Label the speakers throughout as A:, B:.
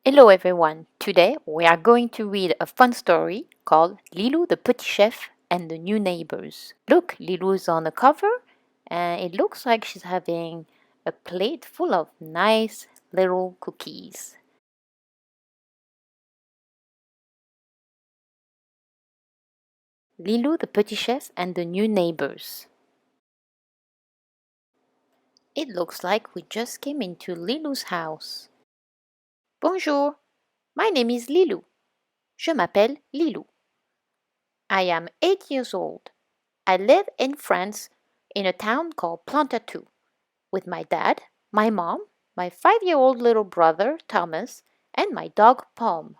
A: Hello everyone! Today we are going to read a fun story called Lillou the Petit Chef and the New Neighbors. Look, Lillou's on the cover and it looks like she's having a plate full of nice little cookies. Lillou the Petit Chef and the New Neighbors. It looks like we just came into Lilou's house. Bonjour, my name is Lillou. Je m'appelle Lillou. I am 8 years old. I live in France in a town called Plantatou with my dad, my mom, my 5-year-old little brother Thomas, and my dog Palm.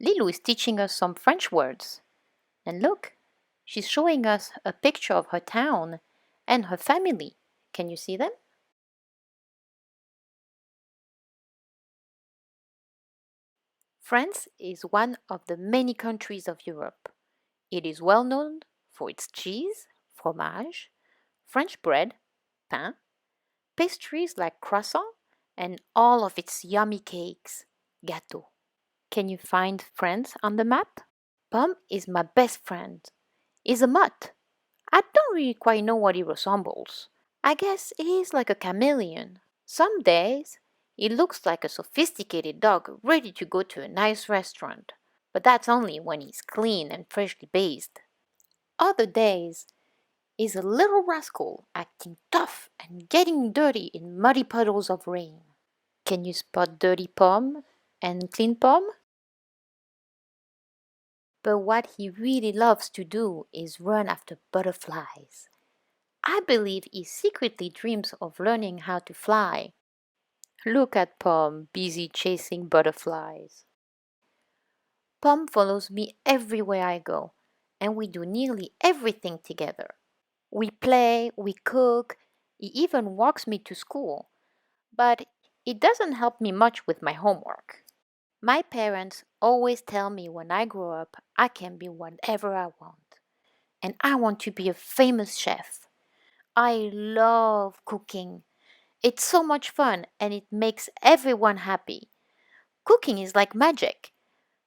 A: Lilou is teaching us some French words. And look, she's showing us a picture of her town and her family. Can you see them? France is one of the many countries of Europe. It is well known for its cheese, fromage, French bread, pain, pastries like croissant, and all of its yummy cakes, gâteaux. Can you find France on the map? Pom is my best friend. He's a mutt. I don't really quite know what he resembles. I guess he's like a chameleon. Some days, he looks like a sophisticated dog ready to go to a nice restaurant, but that's only when he's clean and freshly bathed. Other days, he's a little rascal acting tough and getting dirty in muddy puddles of rain. Can you spot dirty Pom and clean Pom? But what he really loves to do is run after butterflies. I believe he secretly dreams of learning how to fly. Look at Pom busy chasing butterflies. Pom follows me everywhere I go, and we do nearly everything together. We play, we cook, he even walks me to school, but it doesn't help me much with my homework. My parents always tell me when I grow up I can be whatever I want, and I want to be a famous chef. I love cooking. It's so much fun and it makes everyone happy. Cooking is like magic.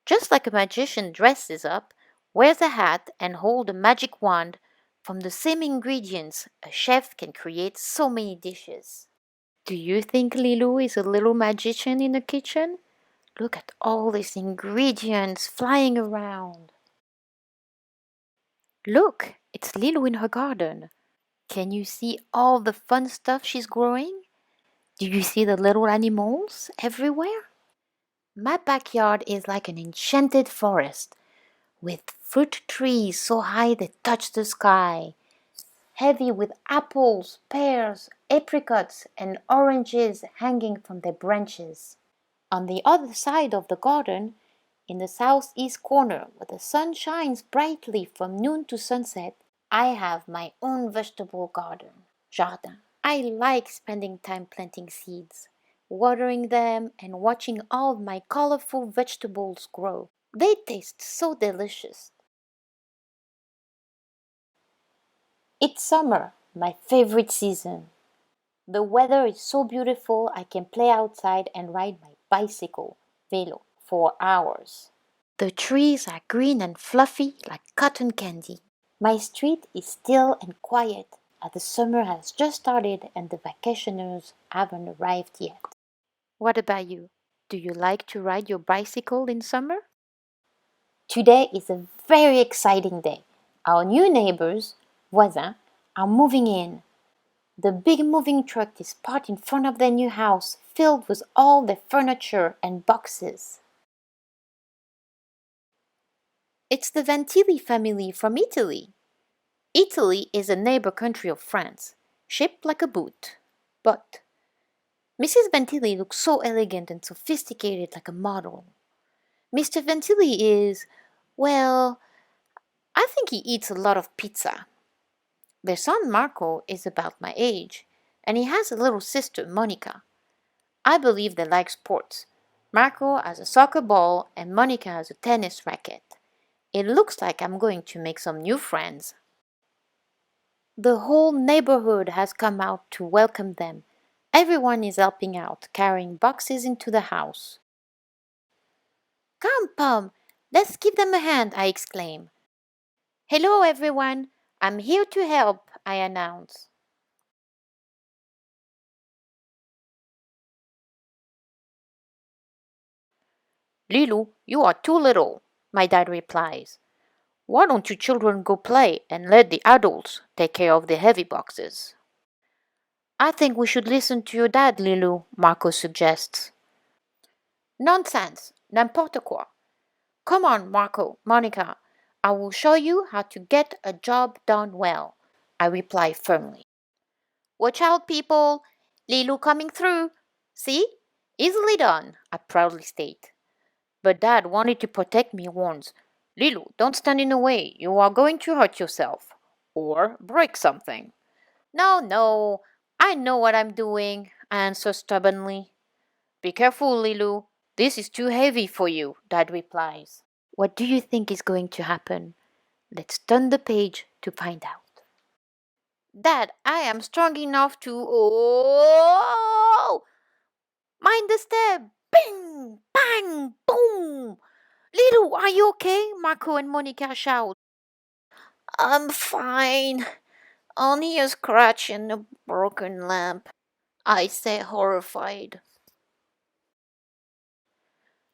A: Just like a magician dresses up, wears a hat, and holds a magic wand, from the same ingredients, a chef can create so many dishes. Do you think Lilou is a little magician in the kitchen? Look at all these ingredients flying around. Look, it's Lilou in her garden. Can you see all the fun stuff she's growing? Do you see the little animals everywhere? My backyard is like an enchanted forest with fruit trees so high they touch the sky, heavy with apples, pears, apricots, and oranges hanging from their branches. On the other side of the garden, in the southeast corner where the sun shines brightly from noon to sunset, I have my own vegetable garden, jardin. I like spending time planting seeds, watering them, and watching all my colorful vegetables grow. They taste so delicious. It's summer, my favorite season. The weather is so beautiful I can play outside and ride my bicycle, vélo, for hours. The trees are green and fluffy like cotton candy. My street is still and quiet as the summer has just started and the vacationers haven't arrived yet. What about you? Do you like to ride your bicycle in summer? Today is a very exciting day. Our new neighbors, voisins, are moving in. The big moving truck is parked in front of their new house, filled with all their furniture and boxes. It's the Vantilli family from Italy. Italy is a neighbor country of France, shaped like a boot. But Mrs. Vantilli looks so elegant and sophisticated like a model. Mr. Vantilli is, well, I think he eats a lot of pizza. Their son Marco is about my age, and he has a little sister, Monica. I believe they like sports. Marco has a soccer ball and Monica has a tennis racket. It looks like I'm going to make some new friends. The whole neighborhood has come out to welcome them. Everyone is helping out, carrying boxes into the house. Come, Pom, let's give them a hand, I exclaim. Hello, everyone. I'm here to help, I announce. Lillou, you are too little, my dad replies. Why don't you children go play and let the adults take care of the heavy boxes? I think we should listen to your dad, Lillou, Marco suggests. Nonsense, n'importe quoi. Come on, Marco, Monica. I will show you how to get a job done well, I reply firmly. Watch out, people. Lillou coming through. See? Easily done, I proudly state. But Dad wanted to protect me warns. Lillou, don't stand in the way. You are going to hurt yourself. Or break something. No, no. I know what I'm doing, I answer stubbornly. Be careful, Lillou. This is too heavy for you, Dad replies. What do you think is going to happen? Let's turn the page to find out. Dad, I am strong enough to. Oh! Mind the step! Bing! Bang! Boom! Lillou, are you okay? Marco and Monica shout. I'm fine. Only a scratch and a broken lamp, I say, horrified.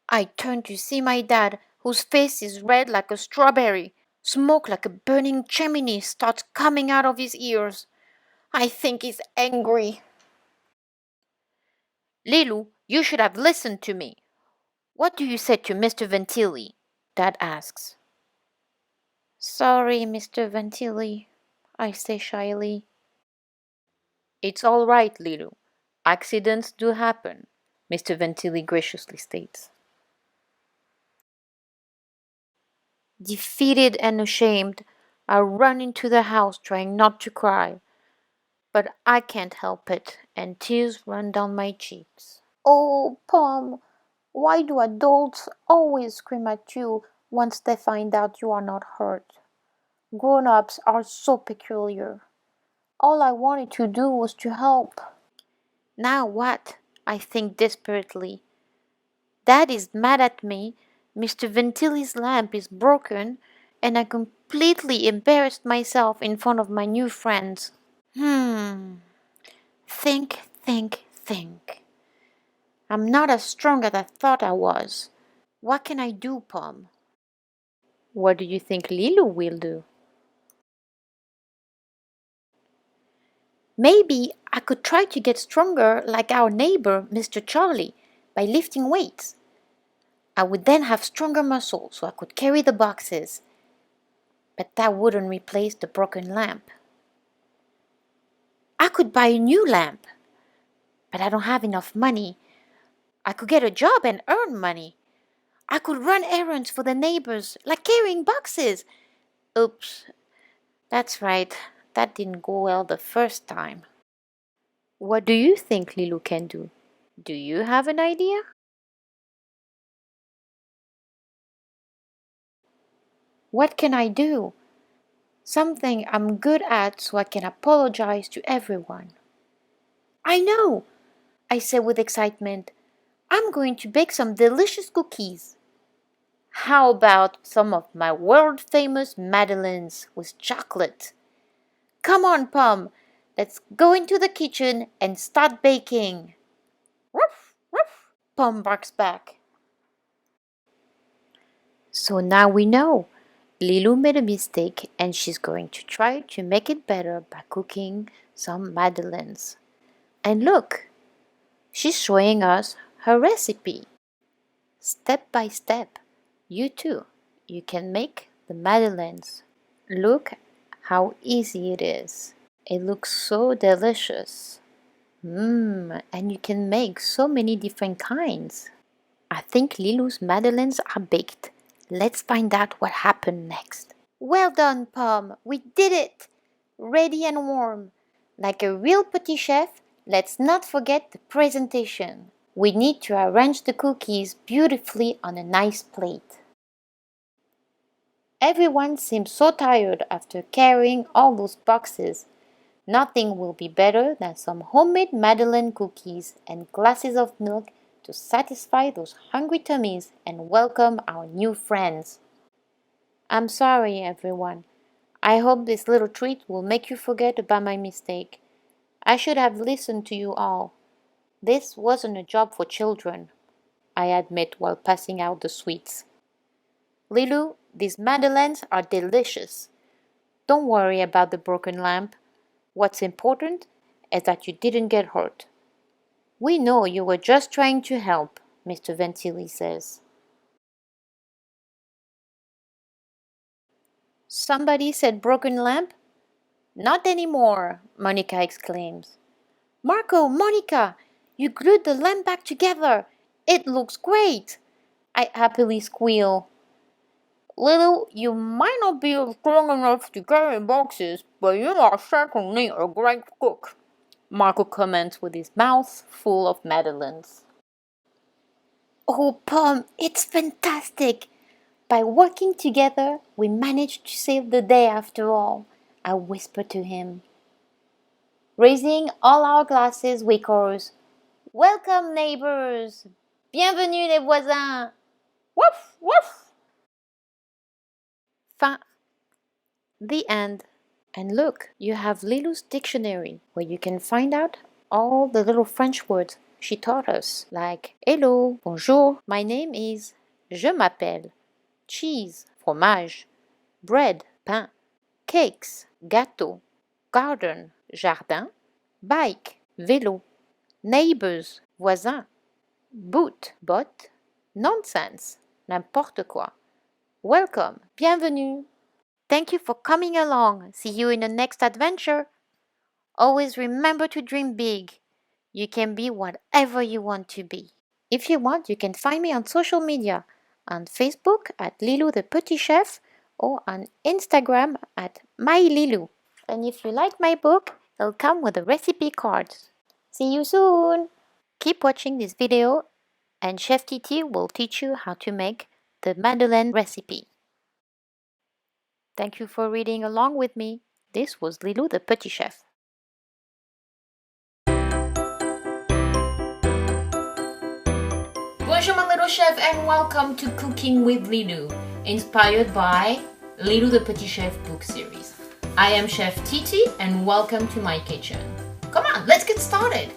A: I turn to see my dad, whose face is red like a strawberry. Smoke like a burning chimney starts coming out of his ears. I think he's angry. Lillou, you should have listened to me. What do you say to Mr. Ventili? Dad asks. Sorry, Mr. Ventili, I say shyly. It's all right, Lillou. Accidents do happen, Mr. Ventili graciously states. Defeated and ashamed, I run into the house trying not to cry. But I can't help it, and tears run down my cheeks. Oh, Pom, why do adults always scream at you once they find out you are not hurt? Grown-ups are so peculiar. All I wanted to do was to help. Now what? I think desperately. Dad is mad at me, Mr. Ventili's lamp is broken, and I completely embarrassed myself in front of my new friends. Think. I'm not as strong as I thought I was. What can I do, Pom? What do you think Lillou will do? Maybe I could try to get stronger like our neighbor, Mr. Charlie, by lifting weights. I would then have stronger muscles so I could carry the boxes. But that wouldn't replace the broken lamp. I could buy a new lamp, but I don't have enough money. I could get a job and earn money. I could run errands for the neighbors, like carrying boxes. Oops, that's right. That didn't go well the first time. What do you think Lillou can do? Do you have an idea? What can I do? Something I'm good at so I can apologize to everyone. I know, I said with excitement. I'm going to bake some delicious cookies. How about some of my world-famous Madeleines with chocolate? Come on, Pom, let's go into the kitchen and start baking. Ruff, ruff, Pom barks back. So now we know. Lillou made a mistake and she's going to try to make it better by cooking some madeleines. And look, she's showing us her recipe. Step by step, you too, you can make the madeleines. Look how easy it is. It looks so delicious. And you can make so many different kinds. I think Lillou's madeleines are baked. Let's find out what happened next. Well done, Pom. We did it! Ready and warm. Like a real petit chef, let's not forget the presentation. We need to arrange the cookies beautifully on a nice plate. Everyone seems so tired after carrying all those boxes. Nothing will be better than some homemade Madeleine cookies and glasses of milk to satisfy those hungry tummies and welcome our new friends. I'm sorry, everyone. I hope this little treat will make you forget about my mistake. I should have listened to you all. This wasn't a job for children, I admit while passing out the sweets. Lillou, these madeleines are delicious. Don't worry about the broken lamp. What's important is that you didn't get hurt. We know you were just trying to help, Mr. Ventili says. Somebody said broken lamp? Not anymore, Monica exclaims. Marco, Monica, you glued the lamp back together. It looks great. I happily squeal. Lillou, you might not be strong enough to carry boxes, but you are certainly a great cook, Marco comments with his mouth full of madeleines. Oh, Pom, it's fantastic! By working together, we managed to save the day after all, I whisper to him. Raising all our glasses, we chorus, Welcome, neighbors! Bienvenue, les voisins! Woof, woof! Fin. The end. And look, you have Lillou's dictionary, where you can find out all the little French words she taught us, like hello, bonjour, my name is, je m'appelle, cheese, fromage, bread, pain, cakes, gâteau, garden, jardin, bike, vélo, neighbors, voisins, boot, botte, nonsense, n'importe quoi, welcome, bienvenue. Thank you for coming along. See you in the next adventure. Always remember to dream big. You can be whatever you want to be. If you want, you can find me on social media, on Facebook at Lillou the Petit Chef or on Instagram at MyLillou. And if you like my book, it'll come with a recipe card. See you soon! Keep watching this video and Chef Titi will teach you how to make the Madeleine recipe. Thank you for reading along with me. This was Lillou the Petit Chef. Bonjour my little chef and welcome to Cooking with Lillou, inspired by Lillou the Petit Chef book series. I am Chef Titi and welcome to my kitchen. Come on, let's get started.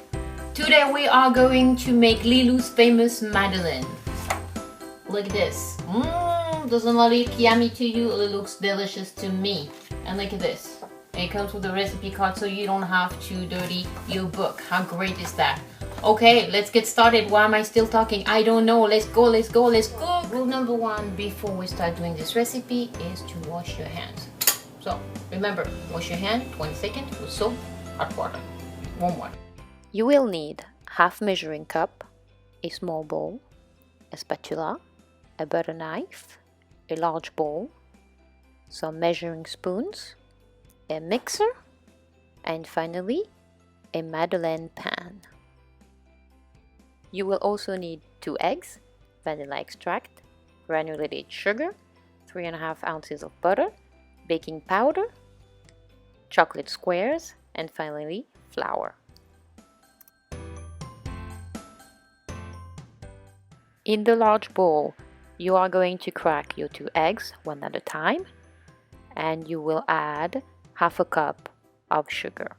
A: Today we are going to make Lillou's famous Madeleine. Look at this. Doesn't look yummy to you, it looks delicious to me. And look at this. It comes with a recipe card so you don't have to dirty your book. How great is that? Okay, let's get started. Why am I still talking? I don't know. Let's go, let's go, let's go. Rule number one before we start doing this recipe is to wash your hands. So remember, wash your hand 20 seconds with soap, hot water, warm water. You will need half measuring cup, a small bowl, a spatula, a butter knife, a large bowl, some measuring spoons, a mixer, and finally, a Madeleine pan. You will also need 2 eggs, vanilla extract, granulated sugar, 3.5 ounces of butter, baking powder, chocolate squares, and finally, flour. In the large bowl, you are going to crack your 2 eggs one at a time, and you will add half a cup of sugar.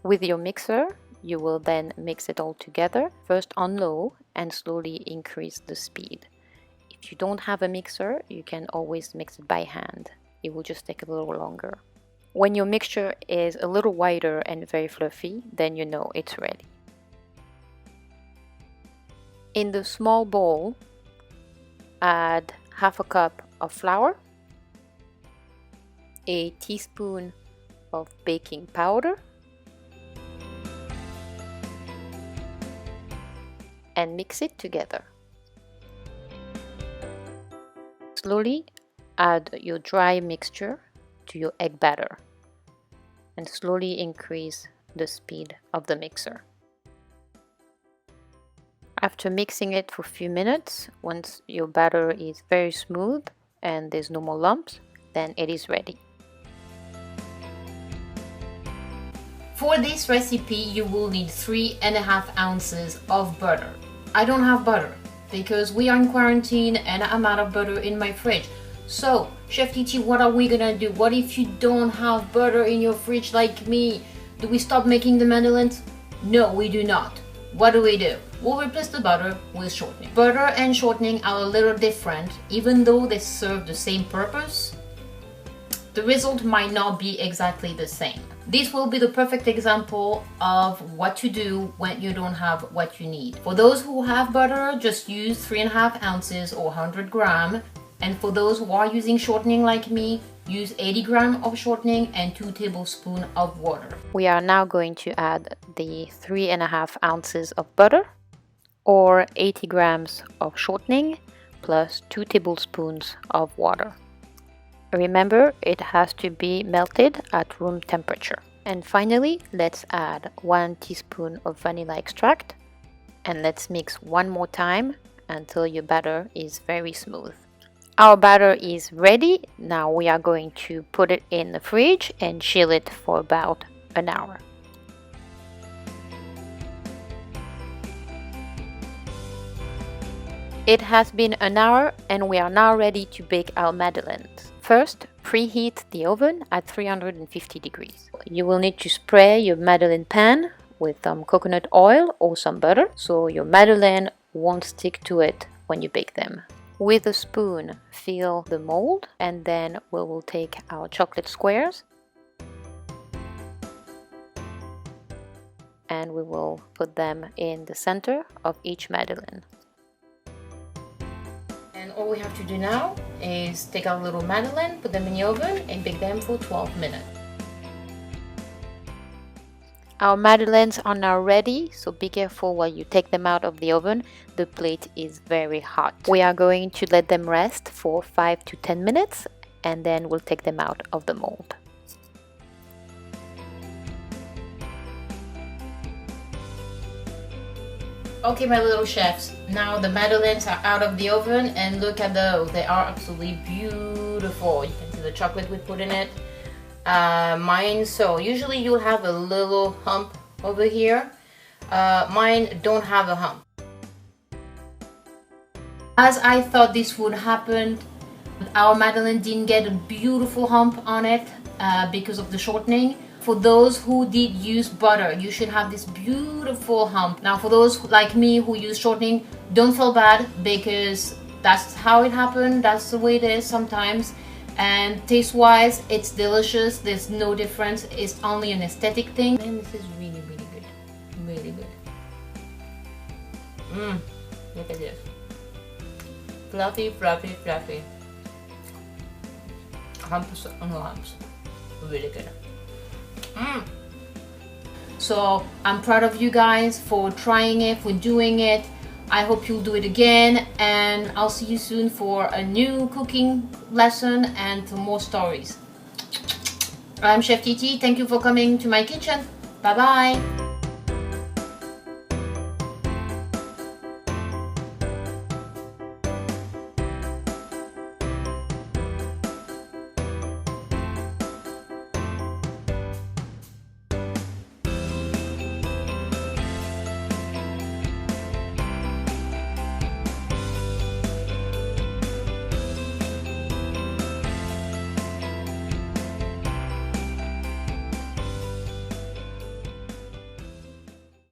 A: With your mixer, you will then mix it all together, first on low and slowly increase the speed. If you don't have a mixer, you can always mix it by hand. It will just take a little longer. When your mixture is a little whiter and very fluffy, then you know it's ready. In the small bowl, add half a cup of flour, a teaspoon of baking powder, and mix it together. Slowly add your dry mixture to your egg batter and slowly increase the speed of the mixer. After mixing it for a few minutes, once your batter is very smooth and there's no more lumps, then it is ready. For this recipe, you will need 3.5 ounces of butter. I don't have butter because we are in quarantine and I'm out of butter in my fridge. So, Chef Titi, what are we gonna do? What if you don't have butter in your fridge like me? Do we stop making the madeleines? No, we do not. What do? We'll replace the butter with shortening. Butter and shortening are a little different, even though they serve the same purpose. The result might not be exactly the same. This will be the perfect example of what to do when you don't have what you need. For those who have butter, just use 3.5 ounces or 100 grams. And for those who are using shortening like me, use 80 grams of shortening and 2 tablespoons of water. We are now going to add the 3.5 ounces of butter or 80 grams of shortening plus 2 tablespoons of water. Remember, it has to be melted at room temperature. And finally, let's add 1 teaspoon of vanilla extract and let's mix one more time until your batter is very smooth. Our batter is ready. Now we are going to put it in the fridge and chill it for about an hour. It has been an hour and we are now ready to bake our madeleines. First, preheat the oven at 350 degrees. You will need to spray your madeleine pan with some coconut oil or some butter so your madeleine won't stick to it when you bake them. With a spoon, fill the mold and then we will take our chocolate squares and we will put them in the center of each madeleine. And all we have to do now is take our little madeleine, put them in the oven and bake them for 12 minutes. Our madeleines are now ready, so be careful while you take them out of the oven. The plate is very hot. We are going to let them rest for 5 to 10 minutes and then we'll take them out of the mold. Okay, my little chefs, now the madeleines are out of the oven and look at those. They are absolutely beautiful. You can see the chocolate we put in it. Mine, so usually you'll have a little hump over here. Mine don't have a hump. As I thought this would happen, our madeleine didn't get a beautiful hump on it because of the shortening. For those who did use butter, you should have this beautiful hump. Now for those like me who use shortening, don't feel bad because that's how it happened. That's the way it is sometimes. And taste wise, it's delicious. There's no difference. It's only an aesthetic thing. And this is really, really good. Really good. Look at this. Fluffy, fluffy, fluffy. Humps on lumps. Really good. So I'm proud of you guys for trying it, for doing it. I hope you'll do it again, and I'll see you soon for a new cooking lesson and for more stories. I'm Chef Titi. Thank you for coming to my kitchen. Bye bye.